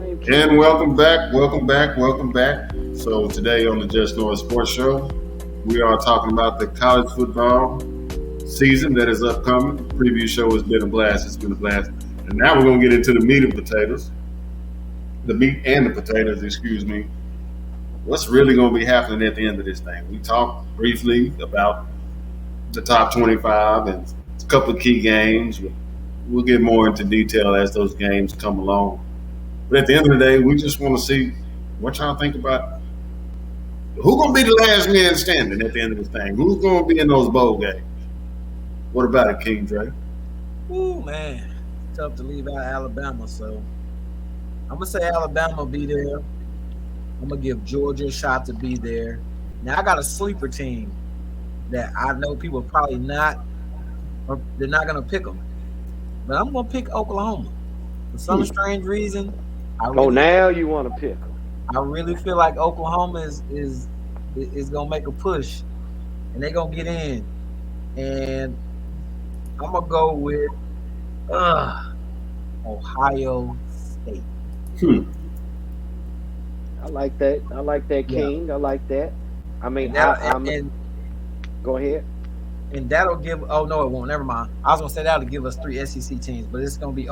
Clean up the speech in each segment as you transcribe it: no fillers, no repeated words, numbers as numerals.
named And King. welcome back, welcome back, welcome back. So today on the Just North Sports Show, we are talking about the college football season that is upcoming. The preview show has been a blast. It's been a blast. And now we're going to get into the meat and potatoes. The meat and the potatoes, excuse me. What's really going to be happening at the end of this thing? We talked briefly about the top 25 and a couple of key games. We'll get more into detail as those games come along. But at the end of the day, we just want to see what y'all think about who's going to be the last man standing at the end of this thing. Who's going to be in those bowl games? What about it, King Dre? Ooh, man. Tough to leave out Alabama, so I'm going to say Alabama will be there. I'm going to give Georgia a shot to be there. Now, I got a sleeper team that I know people probably not, or they're not going to pick them. But I'm going to pick Oklahoma. For some strange reason, Now you want to pick them. I really feel like Oklahoma is going to make a push, and they're going to get in. And I'm going to go with Ohio State. I like that. I like that, King. I like that. I mean, go ahead. And that'll give. Oh no, it won't. Never mind. I was gonna say that'll give us 3 SEC teams, but it's gonna be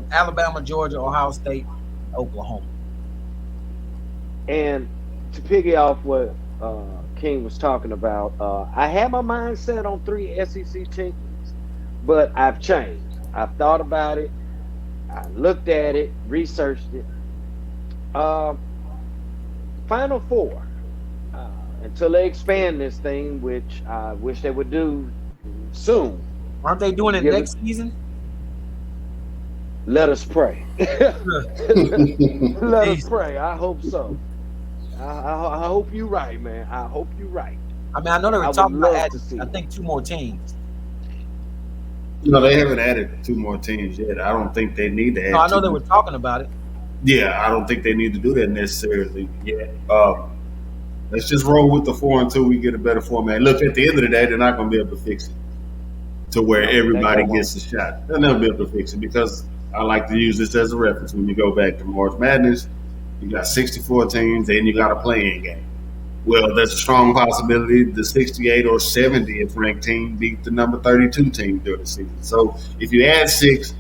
Alabama, Georgia, Ohio State, Oklahoma. And to piggy off what King was talking about, I had my mind set on 3 SEC teams, but I've changed. I've thought about it. I looked at it, researched it. Final 4. Until they expand this thing, which I wish they would do soon. Aren't they doing it next season? Let us pray. Let us pray. I hope so. I hope you're right, man. I hope you're right. I mean, I know they were talking about adding, I think 2 more teams. They haven't added 2 more teams yet. I don't think they need to add. No, I know they were talking about it. Yeah, I don't think they need to do that necessarily yet. Let's just roll with the 4 until we get a better format. Look, at the end of the day, they're not going to be able to fix it to where everybody gets a shot. They'll never be able to fix it because I like to use this as a reference. When you go back to March Madness, you got 64 teams, and you got a play-in game. Well, there's a strong possibility the 68 or 70th ranked team beat the number 32 team during the season. So if you add 6,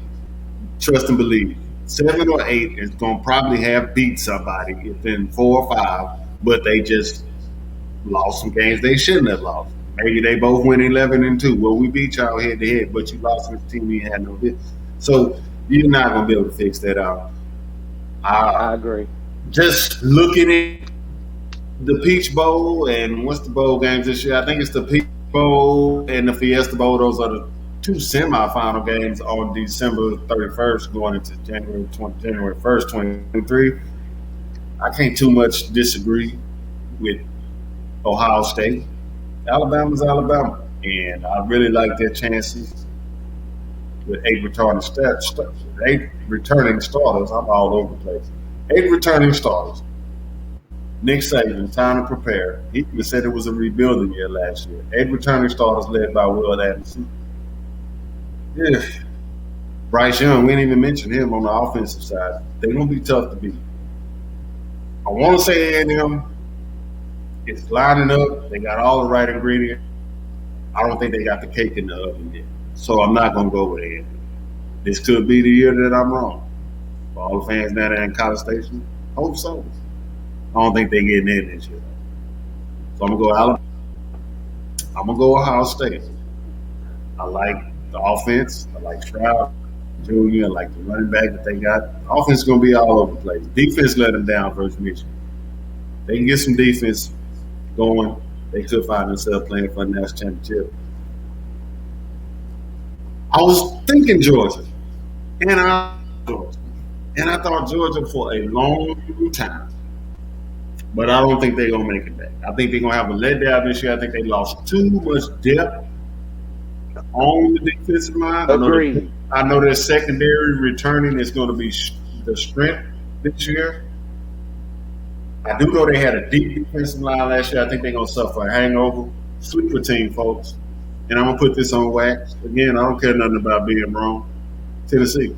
trust and believe, 7 or 8 is going to probably have beat somebody within 4 or 5. But they just lost some games they shouldn't have lost. Maybe they both went 11-2. Well, we beat y'all head to head, but you lost to the team you had no bit. So you're not going to be able to fix that out. I agree. Just looking at the Peach Bowl and what's the bowl games this year? I think it's the Peach Bowl and the Fiesta Bowl. Those are the 2 semifinal games on December 31st going into January 1st, 2023. I can't too much disagree with Ohio State. Alabama's Alabama, and I really like their chances with 8 returning starters. I'm all over the place. 8 returning starters. Nick Saban, time to prepare. He even said it was a rebuilding year last year. 8 returning starters led by Will Anderson. Yeah. Bryce Young, we didn't even mention him on the offensive side. They're going to be tough to beat. I want to say A&M is lining up. They got all the right ingredients. I don't think they got the cake in the oven yet. So I'm not going to go with A&M. This could be the year that I'm wrong. For all the fans down there in College Station, hope so. I don't think they're getting in this year. So I'm going to go Alabama. I'm going to go Ohio State. I like the offense. I like Stroud Jr. I like the running back that they got. Offense is going to be all over the place. Defense let them down versus Michigan. They can get some defense going. They could find themselves playing for a national championship. I was thinking Georgia, and I thought Georgia for a long time. But I don't think they're going to make it back. I think they're going to have a letdown this year. I think they lost too much depth on the defensive line. Agreed. I know their secondary returning is going to be the strength this year. I do know they had a deep defensive line last year. I think they're going to suffer a hangover. Sleeper team, folks. And I'm going to put this on wax. Again, I don't care nothing about being wrong. Tennessee.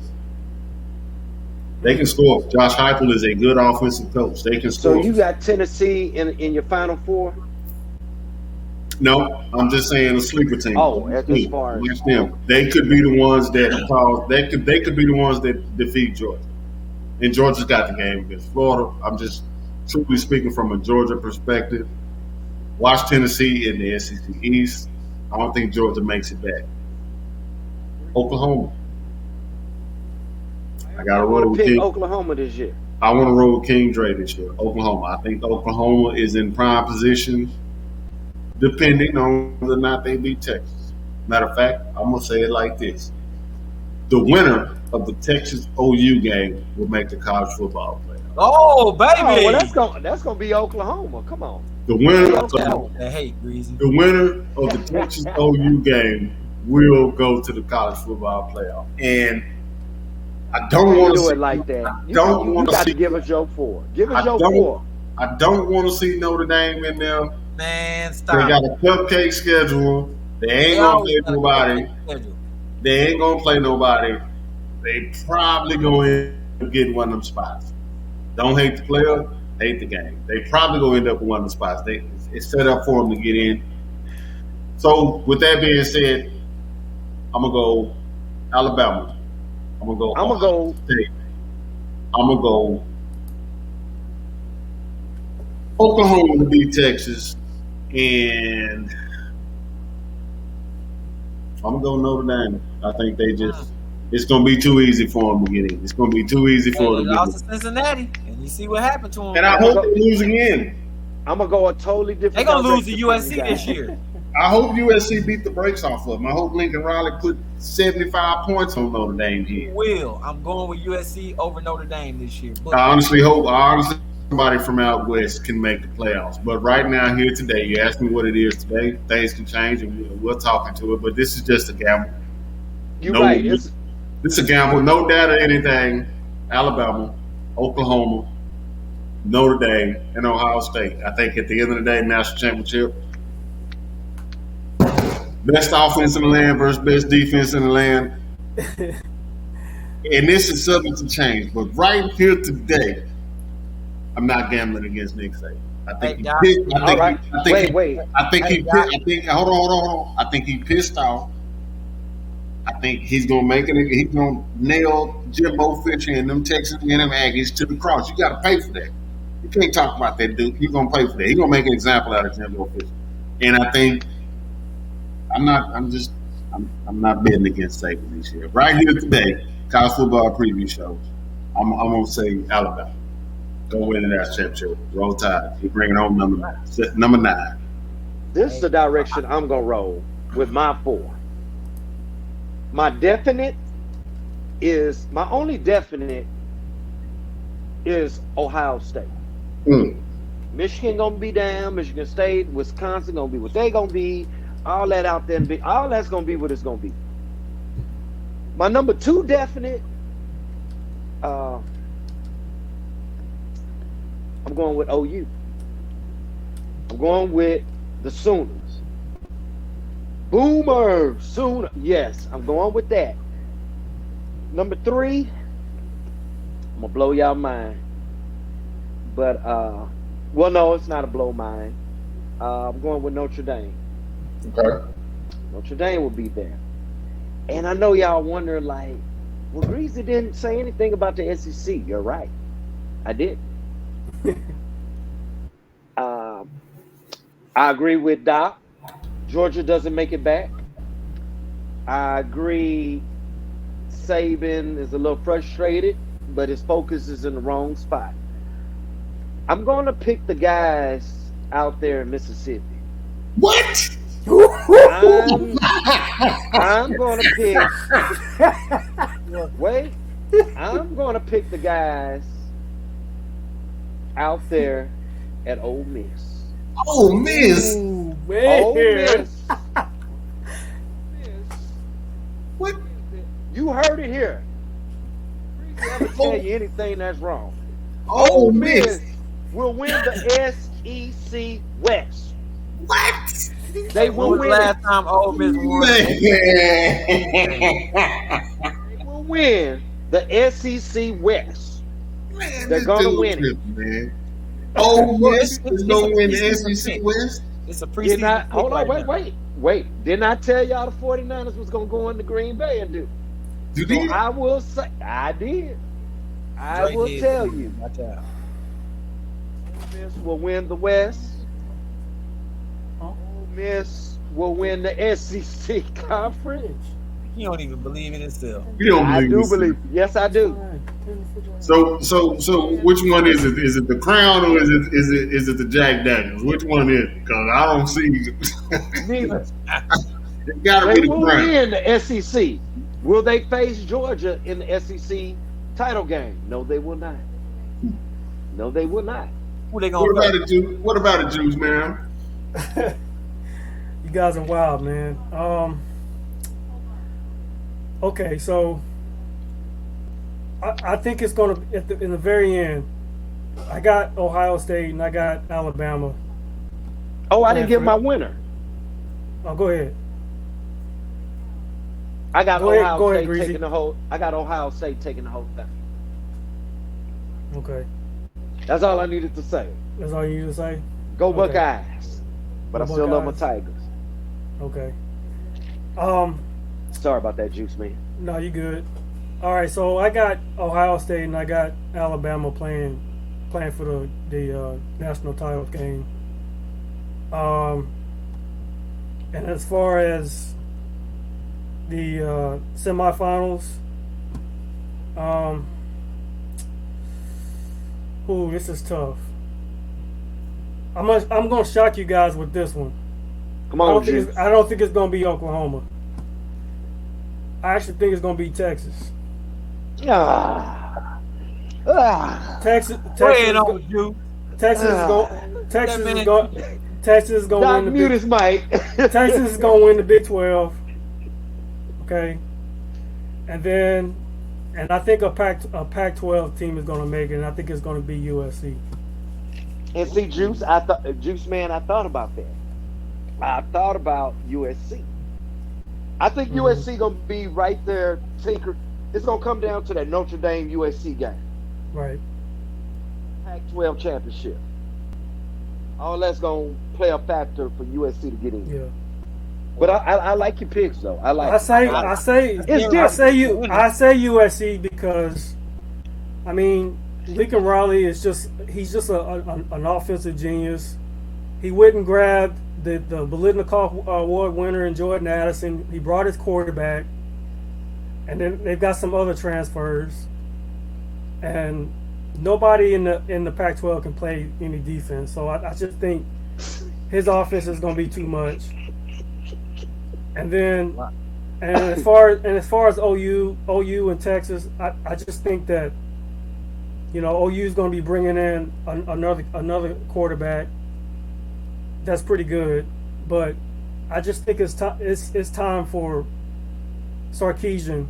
They can score. Josh Heupel is a good offensive coach. They can So score. you got Tennessee in your Final Four? No, I'm just saying a sleeper team. Oh, as far as Watch them. okay, They could be the ones that cause. They could be the ones that defeat Georgia. And Georgia's got the game against Florida. I'm just truly speaking from a Georgia perspective. Watch Tennessee in the SEC East. I don't think Georgia makes it back. Oklahoma. I got I to want roll to with pick King. Oklahoma this year. I want to roll with King Dre this year. Oklahoma. I think Oklahoma is in prime position, depending on whether or not they beat Texas. Matter of fact, I'm gonna say it like this: the winner of the Texas OU game will make the college football playoff. Oh, Oh well, baby. that's gonna be Oklahoma. Come on, The it's gonna be winner, Oklahoma. The hate, Greasy. the winner of the Texas OU game will go to the college football playoff. And I don't Can't want to do see. it like that. I don't You want to got to see. give us your four. Give us I your don't. four. I don't want to see Notre Dame in there. Man, They stop. got a cupcake schedule. They They ain't gonna always play got a nobody. schedule. They ain't gonna play nobody. They probably gonna end up getting one of them spots. Don't hate the player, hate the game. They probably gonna end up in one of the spots. It's set up for them to get in. So with that being said, I'm gonna go Alabama. I'm gonna go I'm gonna Ohio go. State. I'm gonna go Oklahoma to beat Texas, and I'm gonna go Notre Dame. I think they just it's gonna be too easy for them to get in. It's gonna be too easy Hey, for they them to get lost in. to Cincinnati, and you see what happened to them. And I I'm gonna hope go. they lose again. I'm gonna go a totally different. They're gonna lose to direction from you USC this guys. year. I hope USC beat the brakes off of them. I hope Lincoln Riley put 75 points on Notre Dame here. Will. I'm going with USC over Notre Dame this year. But I honestly somebody from out west can make the playoffs. But right now, here today, you ask me what it is today. Things can change, and we're talking to it. But this is just a gamble. You're No, right. this is a gamble. No data, anything. Alabama, Oklahoma, Notre Dame, and Ohio State. I think at the end of the day, national championship. Best offense in the land versus best defense in the land. And this is subject to change. But right here today, I'm not gambling against Nick Saban. I think Hey, he Doc. pissed. All right. Wait. I think Hey, he Doc. pissed. I think hold on. I think he pissed off. I think he's gonna make it. He's gonna nail Jimbo Fisher and them Texans and them Aggies to the cross. You got to pay for that. You can't talk about that, dude. He's gonna pay for that. He's gonna make an example out of Jimbo Fisher. And I think I'm not. I'm not betting against Saban this year. Right here today, college football preview show. I'm gonna say Alabama. Go win the national championship. Roll Tide. You're bringing home number 9. This is the direction I'm gonna roll with my four. My only definite is Ohio State. Mm. Michigan gonna be down. Michigan State, Wisconsin gonna be what they gonna be. All that out there, all that's gonna be what it's gonna be. My number 2 definite. I'm going with OU. I'm going with the Sooners. Boomer Sooner. Yes, I'm going with that. Number 3, I'm gonna blow y'all mind. But well, no, it's not a blow mine. I'm going with Notre Dame. Okay. Notre Dame will be there. And I know y'all wondering, like, well, Greasy didn't say anything about the SEC. You're right. I did. I agree with Doc. Georgia doesn't make it back. I agree Saban is a little frustrated, but his focus is in the wrong spot. I'm going to pick the guys out there in Mississippi. What? I'm going to pick. Wait. I'm going to pick the guys out there at Ole Miss. Oh, Miss. Ooh, man. Ole Miss. What? You heard it here. I never tell you anything that's wrong. Oh, Ole Miss. Miss will win the SEC West. What? They When will was the win last it. time Ole Miss won? Man. They will win the SEC West. Man, They're this gonna dude win it. tripping, man. Ole Well, Miss is it's a gonna win the preseason SEC pick. West. It's a Didn't preseason I pick hold on, right now. wait. Didn't I tell y'all the 49ers was gonna go into Green Bay and do? You So did? I will say I did. I Dre will did tell too. you, Watch out. Ole Miss will win the West. Huh? Ole Miss will win the SEC conference. Fridge. He don't even believe in himself. You don't I believe do this. believe. Yes, I It's do. fine. Put it in the refrigerator. So, which one is it? Is it the Crown or is it the Jack Daniels? Which one is it? Because I don't see. Neither. It got to They be the will Crown. win the SEC. Will they face Georgia in the SEC title game? No, they will not. No, they will not. Who they What gonna about face? it, Juice? What about it, Juice, man? You guys are wild, man. Okay, so I think it's gonna in the very end. I got Ohio State and I got Alabama. Oh, I Playing didn't get for my it. winner. Oh, go ahead. I got Go ahead. Ohio Go ahead, State Greasy. taking the whole. I got Ohio State taking the whole thing. Okay, That's all I needed to say. that's all you need to say. Go Okay. Buckeyes. But Go I still love my Buckeyes. Tigers. Okay. Sorry about that, Juice Man. No, you good. All right, so I got Ohio State and I got Alabama playing for the national title game. And as far as the semifinals, um, ooh, this is tough. I'm gonna shock you guys with this one. Come on, Juice. I don't think it's gonna be Oklahoma. I actually think it's gonna be Texas. Ah. Ah. Texas, Go Texas, ahead is on you. Texas is going. Texas That is man- going. Texas is going to Doc, win the mute Big. his mic. Texas is going to win the Big 12. Okay, and I think a Pac-12 team is going to make it, and I think it's going to be USC. And see, Juice, I thought Juice Man, I thought about that. I thought about USC. I think Mhm. USC gonna be right there. Tinker. It's gonna come down to that Notre Dame USC game, Right. Pac-12 championship. All that's gonna play a factor for USC to get in. Yeah. But I like your picks though. I like. I say It's different. I say USC because, I mean, Lincoln Riley is he's just an offensive genius. He went and grabbed the Biletnikoff Award winner in Jordan Addison. He brought his quarterback, and then they've got some other transfers, and nobody in the Pac-12 can play any defense. So I just think his offense is going to be too much. And then, and as far as OU and Texas, I just think that, you know, OU is going to be bringing in another quarterback that's pretty good, but I just think it's time for Sarkisian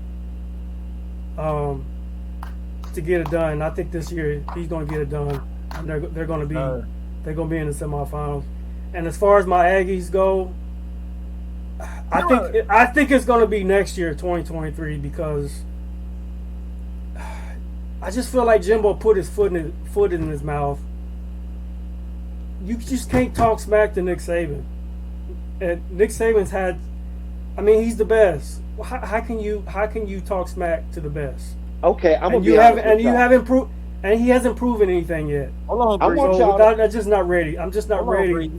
to get it done. I think this year he's going to get it done, and they're going to be in the semifinals. And as far as my Aggies go, I think it's going to be next year, 2023, because I just feel like Jimbo put his foot in his mouth. You just can't talk smack to Nick Saban. And Nick Saban's had, I mean, he's the best. How can you talk smack to the best? Okay, I'm gonna And be you honest haven't, and with you y'all. haven't proved, and he hasn't proven anything yet. Hold on, I Bree. want So y'all to- I'm just not ready. I'm just not Hold on, ready. Bree.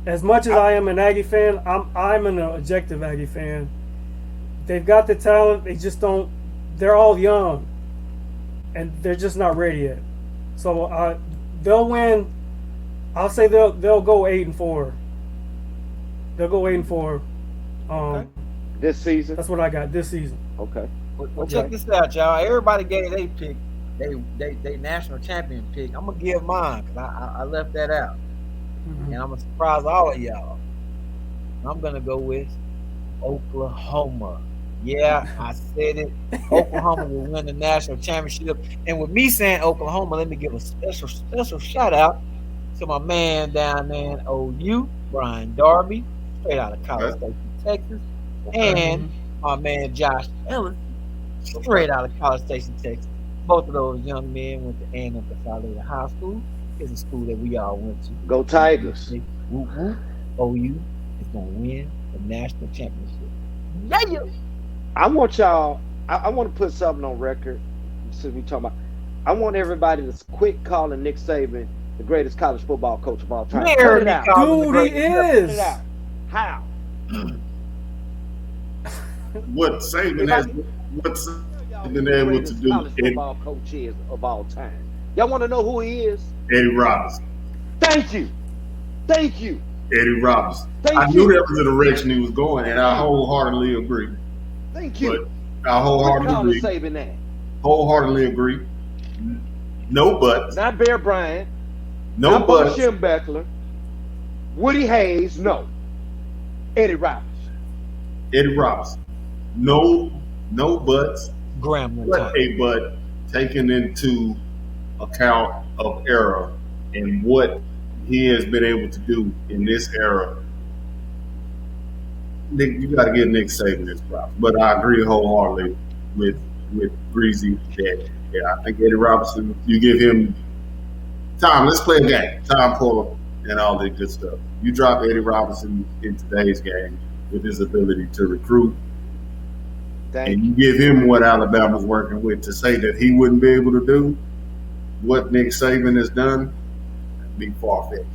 As much as I am an Aggie fan, I'm an objective Aggie fan. They've got the talent. They just don't. They're all young, and they're just not ready yet. So they'll win. I'll say they'll go 8-4. They'll go 8-4. Okay. This season. That's what I got this season. Okay. Well, Okay. check this out, y'all. Everybody gave their pick, they national champion pick. I'm gonna give mine because I left that out, Mhm. and I'm gonna surprise all of y'all. I'm gonna go with Oklahoma. Yeah, I said it. Oklahoma will win the national championship. And with me saying Oklahoma, let me give a special shout out to my man down there in OU, Brian Darby, straight out of College Station, Texas, and my man Josh Ellis, straight out of College Station, Texas. Both of those young men went to Ann Consolidated High School. It's a school that we all went to. Go And I'm gonna Tigers. say, whoop whoop, OU is gonna win the national championship. Yeah. I want y'all. I want to put something on record. Since we talking about, I want everybody to quit calling Nick Saban the greatest college football coach of all You time. ain't Cut heard it me out. call him the Dude, he greatest. Cut it is. out. How? What Saban If has, I what tell y'all Saban who been the able to greatest do, college football coach is of all time, y'all want to know who he is? Eddie Robinson. Thank you. Thank you. Eddie Robinson. I Thank knew you. that was the direction he was going, and Thank I you. wholeheartedly agree. Thank But you. I Quit wholeheartedly calling agree. Saban that. Wholeheartedly agree. No buts. Not Bear Bryant. No Not Bo buts. Schembechler. Woody Hayes. No. Eddie Robinson. Eddie Robinson. No, no buts. Grambling But time. a but taken into account of era and what he has been able to do in this era. Nick, you got to give Nick Saban his props. But I agree wholeheartedly with Breezy that I think Eddie Robinson. You give him time. Let's play a game. Time Porter and all that good stuff. You drop Eddie Robinson in today's game with his ability to recruit, and Thank you you. give him what Alabama's working with to say that he wouldn't be able to do what Nick Saban has done, be far fetched.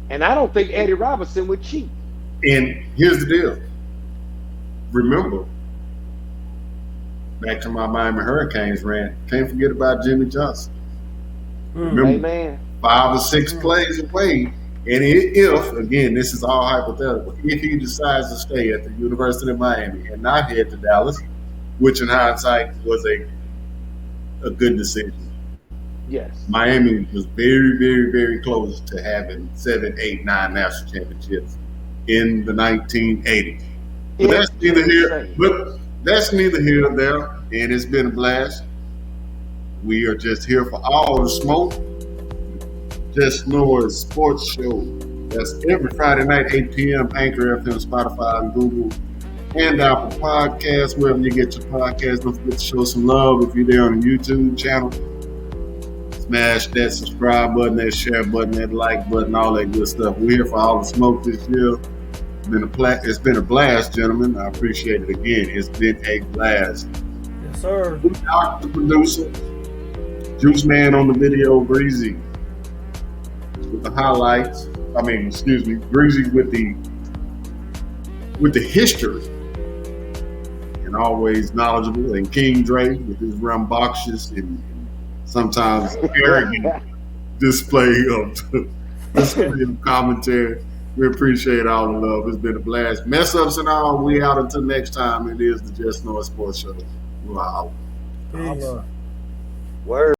And I don't think Eddie Robinson would cheat. And here's the deal. Remember, back to my Miami Hurricanes rant, can't forget about Jimmy Johnson. Remember, Amen. 5 or 6 plays away. And if, again, this is all hypothetical, if he decides to stay at the University of Miami and not head to Dallas, which in hindsight was a good decision. Yes. Miami was very, very, very close to having 7, 8, 9 national championships in the 1980s. But that's neither here. Insane. But that's neither here nor there. And it's been a blast. We are just here for all the smoke. Just Noah's Sports Show. That's every Friday night, 8 p.m. Anchor FM, Spotify, and Google, and Apple Podcasts, wherever you get your podcasts. Don't forget to show some love if you're there on the YouTube channel. Smash that subscribe button, that share button, that like button, all that good stuff. We're here for all the smoke this year. It's been a blast, gentlemen. I appreciate it again. It's been a blast. Yes, sir. Without the producer, Juice Man on the video, Breezy with the highlights. Breezy with the history, and always knowledgeable. And King Dre with his rambunctious and sometimes arrogant display of commentary. We appreciate all the love. It's been a blast. Mess ups and all. We out until next time. It is the Just Know Sports Show. Wow. Peace. Holla. Word.